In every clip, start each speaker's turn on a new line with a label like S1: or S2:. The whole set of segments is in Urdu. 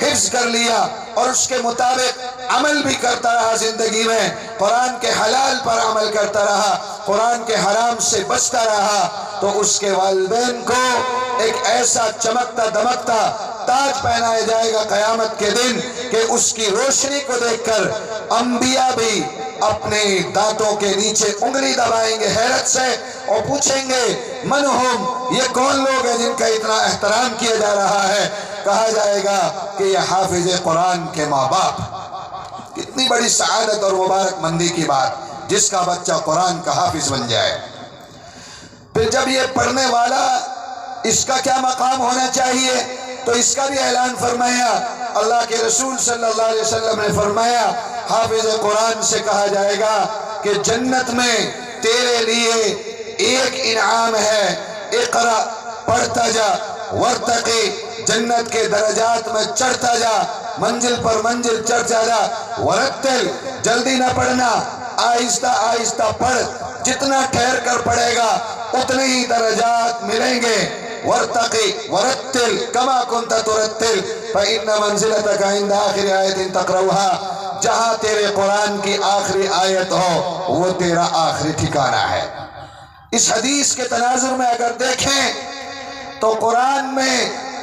S1: حفظ کر لیا اور اس کے مطابق عمل بھی کرتا رہا زندگی میں، قرآن کے حلال پر عمل کرتا رہا، قرآن کے حرام سے بچتا رہا، تو اس کے والدین کو ایک ایسا چمکتا دمکتا تاج پہنایا جائے گا قیامت کے دن کہ اس کی روشنی کو دیکھ کر انبیاء بھی اپنے دانتوں کے نیچے انگلی دبائیں گے حیرت سے اور پوچھیں گے من ہم، یہ کون لوگ ہیں جن کا اتنا احترام کیا جا رہا ہے؟ کہا جائے گا کہ یہ حافظ قرآن کے ماں باپ۔ کتنی بڑی سعادت اور مبارک مندی کی بات، جس کا بچہ قرآن کا حافظ بن جائے۔ پھر جب یہ پڑھنے والا، اس کا کیا مقام ہونا چاہیے؟ تو اس کا بھی اعلان فرمایا اللہ کے رسول صلی اللہ علیہ وسلم نے فرمایا حافظ قرآن سے کہا جائے گا کہ جنت میں تیرے لیے ایک انعام ہے، اقرا، پڑھتا جا، ورتقی، جنت کے درجات میں چڑھتا جا، منزل پر منزل چڑھتا جا، ورتل، جلدی نہ پڑھنا، آہستہ آہستہ پڑھ، جتنا ٹھہر کر پڑھے گا اتنے ہی درجات ملیں گے۔ ورتقی ورتل کما کنت ترتل فإن منزلتك عند آخر آیت تقرأها، جہاں تیرے قرآن کی آخری آیت ہو وہ تیرا آخری ٹھکانہ ہے۔ اس حدیث کے تناظر میں اگر دیکھیں تو قرآن میں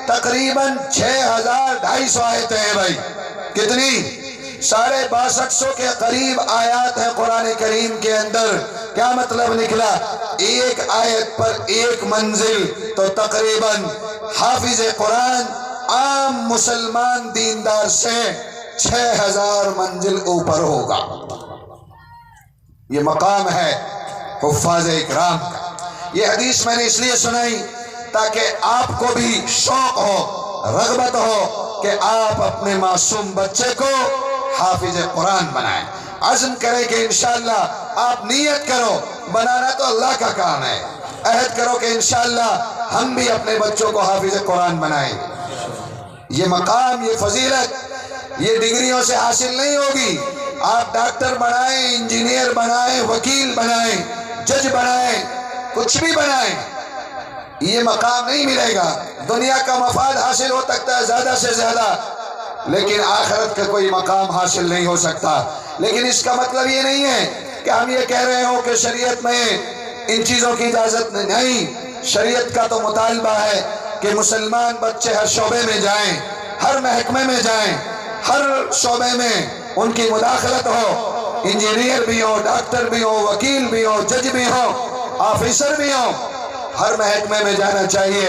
S1: تقریباً 6250 آیتیں ہیں بھائی، کتنی؟ 6250 کے قریب آیات ہیں قرآن کریم کے اندر۔ کیا مطلب نکلا؟ ایک آیت پر ایک منزل، تو تقریباً حافظ قرآن عام مسلمان دیندار سے 6000 منزل اوپر ہوگا۔ یہ مقام ہے حفاظ اکرام کا۔ یہ حدیث میں نے اس لیے سنائی تاکہ آپ کو بھی شوق ہو، رغبت ہو کہ آپ اپنے معصوم بچے کو حافظ قرآن بنائیں۔ عزم کریں کہ انشاءاللہ آپ نیت کرو، بنانا تو اللہ کا کام ہے، عہد کرو کہ انشاءاللہ ہم بھی اپنے بچوں کو حافظ قرآن بنائیں۔ یہ مقام، یہ فضیلت، یہ ڈگریوں سے حاصل نہیں ہوگی۔ آپ ڈاکٹر بنائیں، انجینئر بنائیں، وکیل بنائیں، جج بنائیں، کچھ بھی بنائیں، یہ مقام نہیں ملے گا۔ دنیا کا مفاد حاصل ہو سکتا ہے زیادہ سے زیادہ، لیکن آخرت کا کوئی مقام حاصل نہیں ہو سکتا۔ لیکن اس کا مطلب یہ نہیں ہے کہ ہم یہ کہہ رہے ہوں کہ شریعت میں ان چیزوں کی اجازت نہیں۔ شریعت کا تو مطالبہ ہے کہ مسلمان بچے ہر شعبے میں جائیں، ہر محکمے میں جائیں، ہر شعبے میں ان کی مداخلت ہو، انجینئر بھی ہو، ڈاکٹر بھی ہو، وکیل بھی ہو، جج بھی ہو، آفیسر بھی ہو، ہر محکمے میں جانا چاہیے۔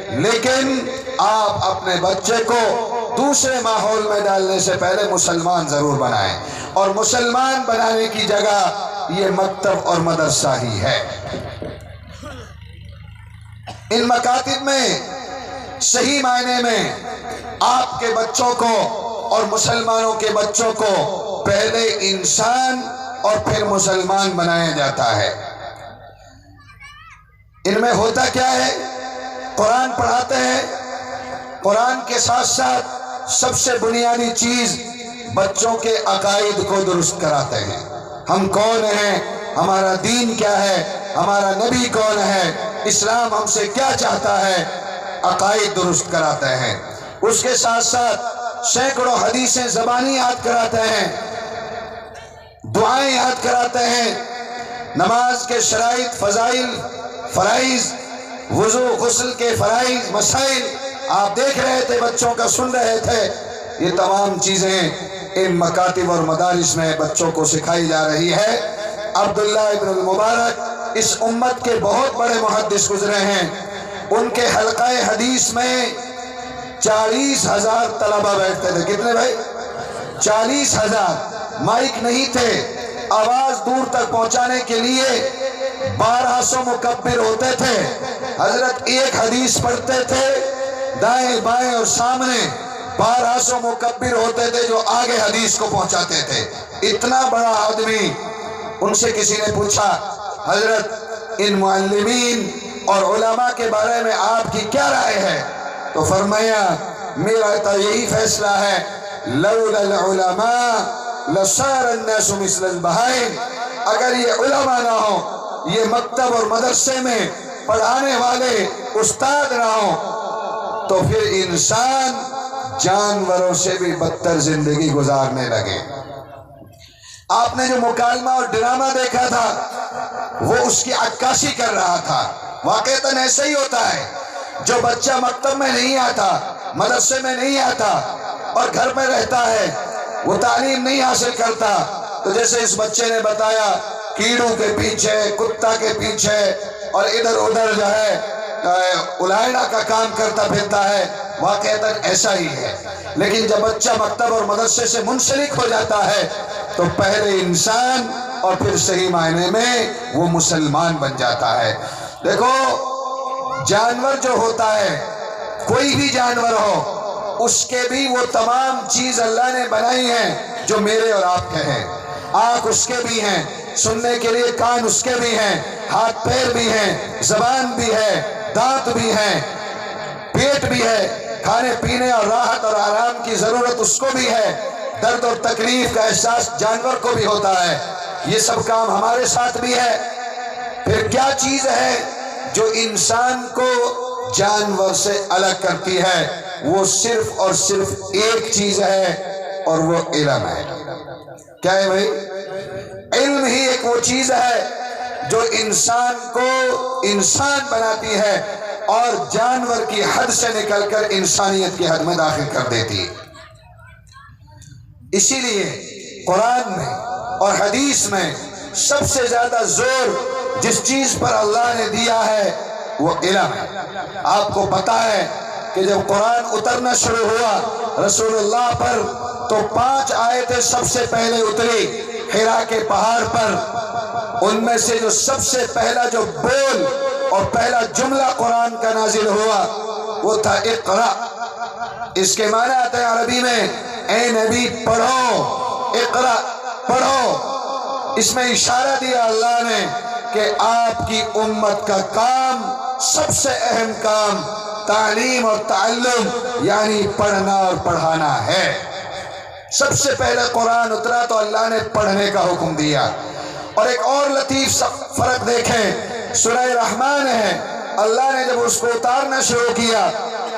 S1: لیکن آپ اپنے بچے کو دوسرے ماحول میں ڈالنے سے پہلے مسلمان ضرور بنائیں، اور مسلمان بنانے کی جگہ یہ مکتب اور مدرسہ ہی ہے۔ ان مکاتب میں صحیح معنی میں آپ کے بچوں کو اور مسلمانوں کے بچوں کو پہلے انسان اور پھر مسلمان بنایا جاتا ہے۔ ان میں ہوتا کیا ہے؟ قرآن پڑھاتے ہیں، قرآن کے ساتھ ساتھ سب سے بنیادی چیز بچوں کے عقائد کو درست کراتے ہیں۔ ہم کون ہیں، ہمارا دین کیا ہے، ہمارا نبی کون ہے، اسلام ہم سے کیا چاہتا ہے، عقائد درست کراتے ہیں۔ اس کے ساتھ ساتھ سینکڑوں حدیثیں زبانی یاد کراتے ہیں، دعائیں یاد کراتے ہیں، نماز کے شرائط، فضائل، فرائض، وضو غسل کے فرائض، مسائل آپ دیکھ رہے تھے، بچوں کا سن رہے تھے۔ یہ تمام چیزیں ان مکاتب اور مدارس میں بچوں کو سکھائی جا رہی ہے۔ عبداللہ ابن المبارک اس امت کے بہت بڑے محدث گزرے ہیں۔ ان کے حلقہ حدیث میں 40,000 طلبہ بیٹھتے تھے۔ کتنے بھائی؟ 40,000۔ مائک نہیں تھے، آواز دور تک پہنچانے کے لیے 1200 مکبر ہوتے تھے۔ حضرت ایک حدیث پڑھتے تھے، دائیں بائیں اور سامنے 1200 مکبر ہوتے تھے جو آگے حدیث کو پہنچاتے تھے۔ اتنا بڑا آدمی۔ ان سے کسی نے پوچھا حضرت ان معلمین اور علماء کے بارے میں آپ کی کیا رائے ہے؟ تو فرمایا میرا تو یہی فیصلہ ہے، لولا العلماء لصار الناس مثل البہائم۔ اگر یہ علماء نہ ہو، یہ مکتب اور مدرسے میں پڑھانے والے استاد نہ ہو، تو پھر انسان جانوروں سے بھی بدتر زندگی گزارنے لگے۔ آپ نے جو مکالمہ اور ڈرامہ دیکھا تھا وہ اس کی عکاسی کر رہا تھا۔ واقعتاً ایسا ہی ہوتا ہے، جو بچہ مکتب میں نہیں آتا، مدرسے میں نہیں آتا اور گھر میں رہتا ہے، وہ تعلیم نہیں حاصل کرتا، تو جیسے اس بچے نے بتایا کیڑوں کے پیچھے، کتا کے پیچھے اور ادھر ادھر جو ہے الائنا کا کام کرتا پھرتا ہے، واقعتاً ایسا ہی ہے۔ لیکن جب بچہ مکتب اور مدرسے سے منسلک ہو جاتا ہے تو پہلے انسان اور پھر صحیح معنی میں وہ مسلمان بن جاتا ہے۔ دیکھو، جانور جو ہوتا ہے، کوئی بھی جانور ہو، اس کے بھی وہ تمام چیز اللہ نے بنائی ہیں جو میرے اور آپ کے ہیں۔ آنکھ اس کے بھی ہیں، سننے کے لیے کان اس کے بھی ہیں، ہاتھ پیر بھی ہیں، زبان بھی ہے، دانت بھی ہیں، پیٹ بھی ہے، کھانے پینے اور راحت اور آرام کی ضرورت اس کو بھی ہے، درد اور تکلیف کا احساس جانور کو بھی ہوتا ہے۔ یہ سب کام ہمارے ساتھ بھی ہے۔ پھر کیا چیز ہے جو انسان کو جانور سے الگ کرتی ہے؟ وہ صرف اور صرف ایک چیز ہے اور وہ علم ہے۔ کیا ہے بھائی؟ علم ہی ایک وہ چیز ہے جو انسان کو انسان بناتی ہے اور جانور کی حد سے نکل کر انسانیت کی حد میں داخل کر دیتی ہے۔ اسی لیے قرآن میں اور حدیث میں سب سے زیادہ زور جس چیز پر اللہ نے دیا ہے وہ علم ہے۔ آپ کو پتا ہے کہ جب قرآن اترنا شروع ہوا رسول اللہ پر تو 5 آیتیں سب سے پہلے اتری حرا کے پہاڑ پر۔ ان میں سے جو سب سے پہلا جو بول اور پہلا جملہ قرآن کا نازل ہوا وہ تھا اقرا۔ اس کے معنی آتا ہے عربی میں اے نبی پڑھو، اقرا پڑھو۔ اس میں اشارہ دیا اللہ نے کہ آپ کی امت کا کام، سب سے اہم کام تعلیم اور تعلم یعنی پڑھنا اور پڑھانا ہے۔ سب سے پہلے قرآن اترا تو اللہ نے پڑھنے کا حکم دیا۔ اور ایک اور لطیف سا فرق دیکھیں، سورہ رحمان ہے، اللہ نے جب اس کو اتارنا شروع کیا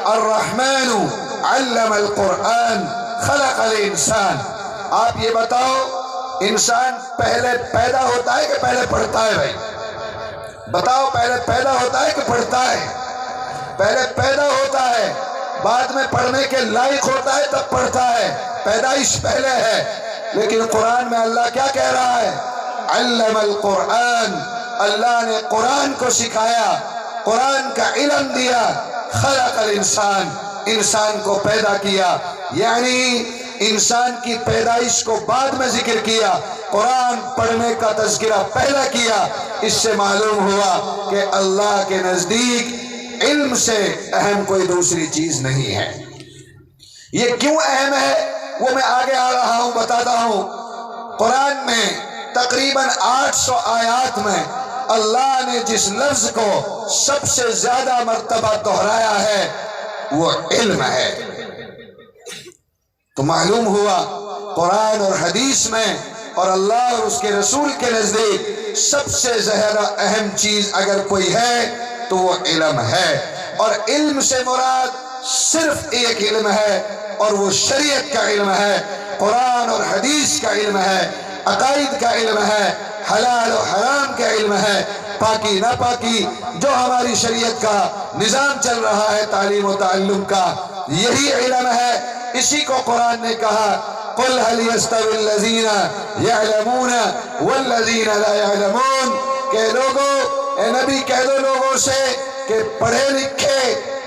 S1: الرحمن علم القرآن خلق الانسان۔ آپ یہ بتاؤ، انسان پہلے پیدا ہوتا ہے کہ پہلے پڑھتا ہے؟ بھائی بتاؤ، پہلے پیدا ہوتا ہے کہ پڑھتا ہے؟ پہلے پیدا ہوتا ہے، بعد میں پڑھنے کے لائق ہوتا ہے تب پڑھتا ہے، پیدائش پہلے ہے۔ لیکن قرآن میں اللہ کیا کہہ رہا ہے؟ علم القرآن، اللہ نے قرآن کو سکھایا، قرآن کا علم دیا، خلق الانسان، انسان کو پیدا کیا۔ یعنی انسان کی پیدائش کو بعد میں ذکر کیا، قرآن پڑھنے کا تذکرہ پہلا کیا۔ اس سے معلوم ہوا کہ اللہ کے نزدیک علم سے اہم کوئی دوسری چیز نہیں ہے۔ یہ کیوں اہم ہے وہ میں آگے آ رہا ہوں، بتاتا ہوں۔ قرآن میں تقریباً 800 آیات میں اللہ نے جس لفظ کو سب سے زیادہ مرتبہ دہرایا ہے وہ علم ہے۔ تو معلوم ہوا قرآن اور حدیث میں اور اللہ اور اس کے رسول کے نزدیک سب سے زیادہ اہم چیز اگر کوئی ہے تو وہ علم ہے۔ اور علم سے مراد صرف ایک علم ہے اور وہ شریعت کا علم ہے، قرآن اور حدیث کا علم ہے، عقائد کا علم ہے، حلال و حرام کا علم ہے، پاکی ناپاکی جو ہماری شریعت کا نظام چل رہا ہے تعلیم و تعلم کا، یہی علم ہے۔ اسی کو قرآن نے کہا قُلْ هَلْ يَسْتَوِي الَّذِينَ يَعْلَمُونَ وَالَّذِينَ لَا يَعْلَمُونَ کہ لوگوں، اے نبی کہہ دو لوگوں سے کہ پڑھے لکھے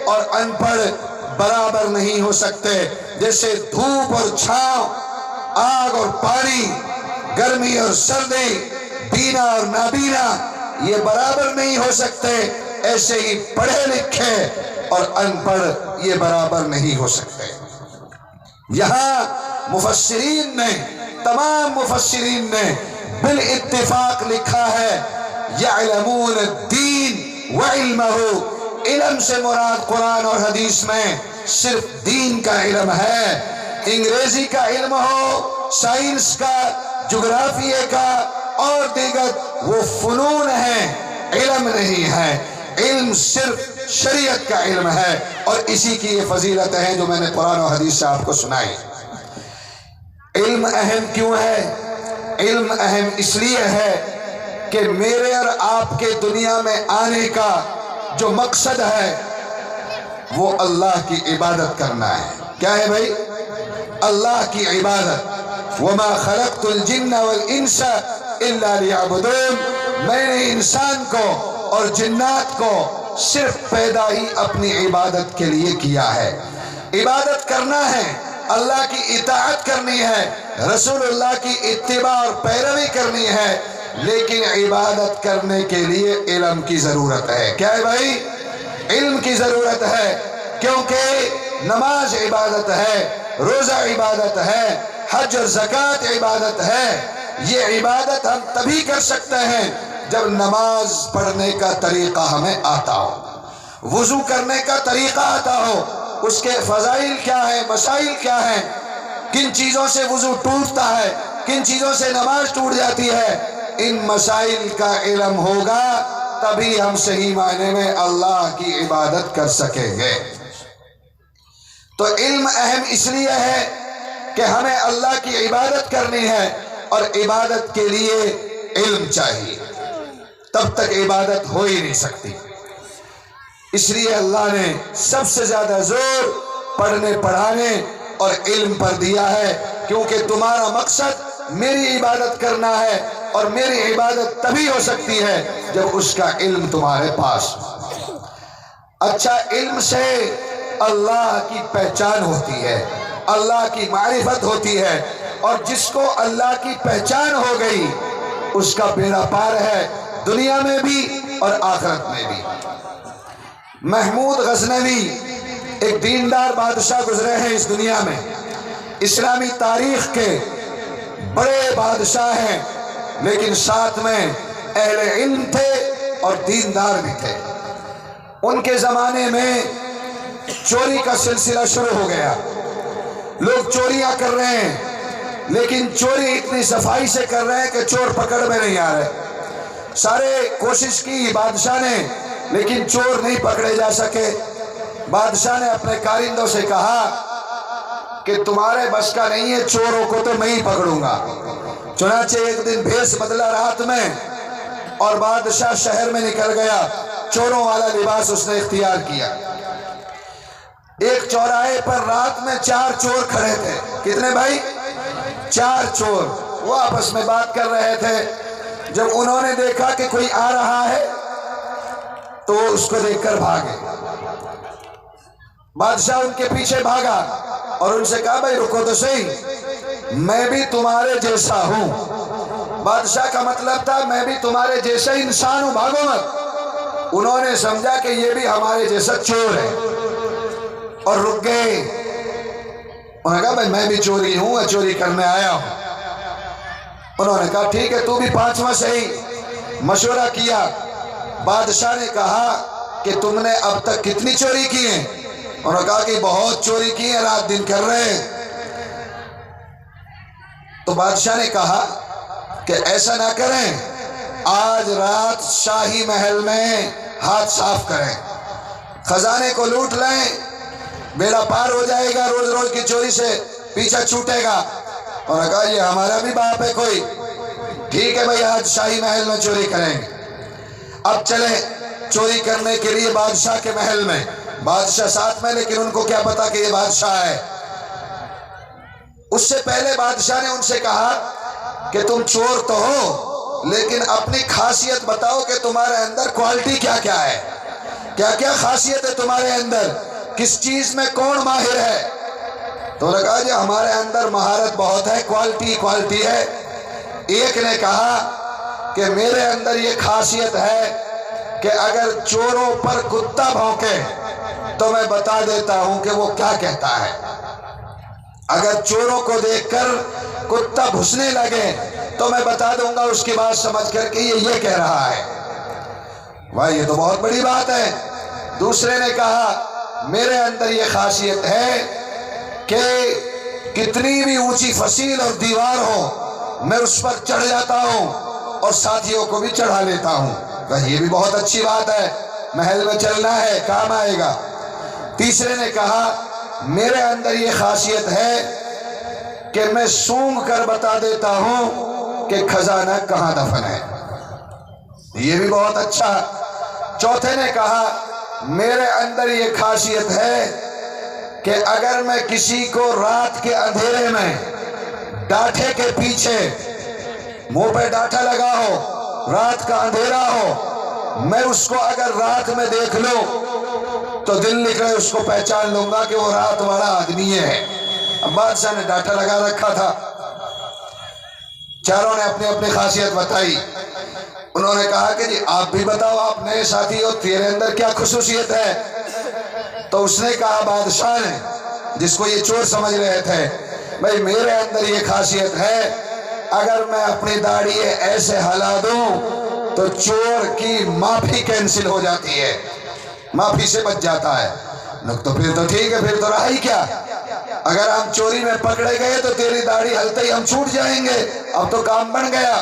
S1: اور ان پڑھ برابر نہیں ہو سکتے۔ جیسے دھوپ اور چھاؤں، آگ اور پانی، گرمی اور سردی، بینا اور نابینا یہ برابر نہیں ہو سکتے، ایسے ہی پڑھے لکھے اور ان پڑھ یہ برابر نہیں ہو سکتے۔ یہاں مفسرین نے، تمام مفسرین نے بالاتفاق لکھا ہے یعلمون الدین وعلمہ، علم سے مراد قرآن اور حدیث میں صرف دین کا علم ہے۔ انگریزی کا علم ہو، سائنس کا، جغرافیے کا اور دیگر وہ فنون ہیں، علم نہیں ہے۔ علم صرف شریعت کا علم ہے، اور اسی کی یہ فضیلت ہے جو میں نے قرآن و حدیث سے آپ کو سنائی۔ علم اہم کیوں ہے؟ علم اہم اس لیے ہے کہ میرے اور آپ کے دنیا میں آنے کا جو مقصد ہے وہ اللہ کی عبادت کرنا ہے۔ کیا ہے بھائی؟ اللہ کی عبادت۔ وَمَا خَلَقْتُ الْجِنَّ وَالْإِنسَ إِلَّا لِيَعْبُدُونَ، میں نے انسان کو اور جنات کو صرف پیدا ہی اپنی عبادت کے لیے کیا ہے۔ عبادت کرنا ہے، اللہ کی اطاعت کرنی ہے، رسول اللہ کی اتباع اور پیروی کرنی ہے، لیکن عبادت کرنے کے لیے علم کی ضرورت ہے۔ کیا ہے بھائی؟ علم کی ضرورت ہے، کیونکہ نماز عبادت ہے، روزہ عبادت ہے، حج اور زکوٰۃ عبادت ہے۔ یہ عبادت ہم تبھی کر سکتے ہیں جب نماز پڑھنے کا طریقہ ہمیں آتا ہو، وضو کرنے کا طریقہ آتا ہو، اس کے فضائل کیا ہیں، مسائل کیا ہیں، کن چیزوں سے وضو ٹوٹتا ہے، کن چیزوں سے نماز ٹوٹ جاتی ہے، ان مسائل کا علم ہوگا تبھی ہم صحیح معنی میں اللہ کی عبادت کر سکیں گے۔ تو علم اہم اس لیے ہے کہ ہمیں اللہ کی عبادت کرنی ہے، اور عبادت کے لیے علم چاہیے، تب تک عبادت ہو ہی نہیں سکتی۔ اس لیے اللہ نے سب سے زیادہ زور پڑھنے پڑھانے اور علم پر دیا ہے، کیونکہ تمہارا مقصد میری عبادت کرنا ہے، اور میری عبادت تبھی ہو سکتی ہے جب اس کا علم تمہارے پاس ہو۔ اچھا، علم سے اللہ کی پہچان ہوتی ہے، اللہ کی معرفت ہوتی ہے، اور جس کو اللہ کی پہچان ہو گئی اس کا بیڑا پار ہے، دنیا میں بھی اور آخرت میں بھی۔ محمود غزنوی ایک دیندار بادشاہ گزرے ہیں اس دنیا میں، اسلامی تاریخ کے بڑے بادشاہ ہیں، لیکن ساتھ میں اہل علم تھے اور دیندار بھی تھے۔ ان کے زمانے میں چوری کا سلسلہ شروع ہو گیا، لوگ چوریاں کر رہے ہیں، لیکن چوری اتنی صفائی سے کر رہے ہیں کہ چور پکڑ میں نہیں آ رہے۔ سارے کوشش کی بادشاہ نے، لیکن چور نہیں پکڑے جا سکے۔ بادشاہ نے اپنے کارندوں سے کہا کہ تمہارے بس کا نہیں ہے، چوروں کو تو میں ہی پکڑوں گا۔ چنانچہ ایک دن بھیس بدلا رات میں، اور بادشاہ شہر میں نکل گیا، چوروں والا لباس اس نے اختیار کیا۔ ایک چوراہے پر رات میں 4 چور کھڑے تھے۔ کتنے بھائی؟ 4 چور۔ وہ آپس میں بات کر رہے تھے۔ جب انہوں نے دیکھا کہ کوئی آ رہا ہے تو وہ اس کو دیکھ کر بھاگے۔ بادشاہ ان کے پیچھے بھاگا اور ان سے کہا بھائی رکو تو صحیح، میں بھی تمہارے جیسا ہوں۔ بادشاہ کا مطلب تھا میں بھی تمہارے جیسا انسان ہوں، بھاگو مت۔ انہوں نے سمجھا کہ یہ بھی ہمارے جیسا چور ہے اور رک گئے۔ انہوں نے کہا بھائی میں بھی چوری ہوں، میں چوری کرنے آیا ہوں۔ انہوں نے کہا ٹھیک ہے تو بھی 5واں صحیح۔ مشورہ کیا۔ بادشاہ نے کہا کہ تم نے اب تک کتنی چوری کی ہیں؟ انہوں نے کہا کہ بہت چوری کی ہے، رات دن کر رہے ہیں۔ تو بادشاہ نے کہا کہ ایسا نہ کریں، آج رات شاہی محل میں ہاتھ صاف کریں، خزانے کو لوٹ لیں، بیڑا پار ہو جائے گا، روز روز کی چوری سے پیچھا چھوٹے گا۔ انہوں نے کہا یہ ہمارا بھی باپ ہے کوئی، ٹھیک ہے بھائی آج شاہی محل میں چوری کریں گے۔ اب چلیں چوری کرنے کے لیے بادشاہ کے محل میں، بادشاہ ساتھ میں، لیکن ان کو کیا پتا کہ یہ بادشاہ ہے۔ اس سے پہلے بادشاہ نے ان سے کہا کہ تم چور تو ہو، لیکن اپنی خاصیت بتاؤ کہ تمہارے اندر کوالٹی کیا کیا ہے، کیا کیا خاصیت ہے تمہارے اندر، کس چیز میں کون ماہر ہے؟ تو انہوں نے کہا جی ہمارے اندر مہارت بہت ہے، کوالٹی ہے۔ ایک نے کہا کہ میرے اندر یہ خاصیت ہے کہ اگر چوروں پر کتا بھونکے تو میں بتا دیتا ہوں کہ وہ کیا کہتا ہے۔ اگر چوروں کو دیکھ کر کتا بھسنے لگے تو میں بتا دوں گا اس کی بات سمجھ کر کہ یہ کہہ رہا ہے۔ بھائی یہ تو بہت بڑی بات ہے۔ دوسرے نے کہا میرے اندر یہ خاصیت ہے کہ کتنی بھی اونچی فصیل اور دیوار ہو میں اس پر چڑھ جاتا ہوں اور ساتھیوں کو بھی چڑھا لیتا ہوں۔ یہ بھی بہت اچھی بات ہے۔ محل میں چلنا ہے، کام آئے گا۔ تیسرے نے کہا میرے اندر یہ خاصیت ہے کہ میں سونگھ کر بتا دیتا ہوں کہ خزانہ کہاں دفن ہے، یہ بھی بہت اچھا۔ چوتھے نے کہا میرے اندر یہ خاصیت ہے کہ اگر میں کسی کو رات کے اندھیرے میں ڈاٹھے کے پیچھے منہ پہ ڈاٹھا لگا ہو، رات کا اندھیرا ہو، میں اس کو اگر رات میں دیکھ لوں تو دل نکلے اس کو پہچان لوں گا کہ وہ رات والا آدمی ہے۔ اب بادشاہ نے ڈاٹھا لگا رکھا تھا، چاروں نے اپنی اپنی خاصیت بتائی۔ انہوں نے کہا کہ جی آپ بھی بتاؤ، آپ نئے ساتھی ہو، تیرے اندر کیا خصوصیت ہے؟ تو اس نے کہا بادشاہ نے، جس کو یہ چور سمجھ رہے تھے، بھائی میرے اندر یہ خاصیت ہے اگر میں اپنی داڑھی ایسے ہلا دوں تو چور کی معافی کینسل ہو جاتی ہے، معافی سے بچ جاتا ہے۔ تو پھر تو ٹھیک ہے، پھر تو رہا ہی کیا، اگر ہم چوری میں پکڑے گئے تو تیری داڑھی ہلتے ہی ہم چھوٹ جائیں گے، اب تو کام بن گیا،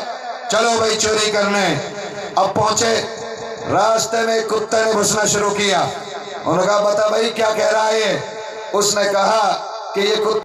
S1: چلو بھائی چوری کرنے۔ اب پہنچے، راستے میں کتے نے گھسنا شروع کیا، انہوں نے کہا بتا بھائی کیا کہہ رہا ہے یہ؟ اس نے کہا کہ یہ کتا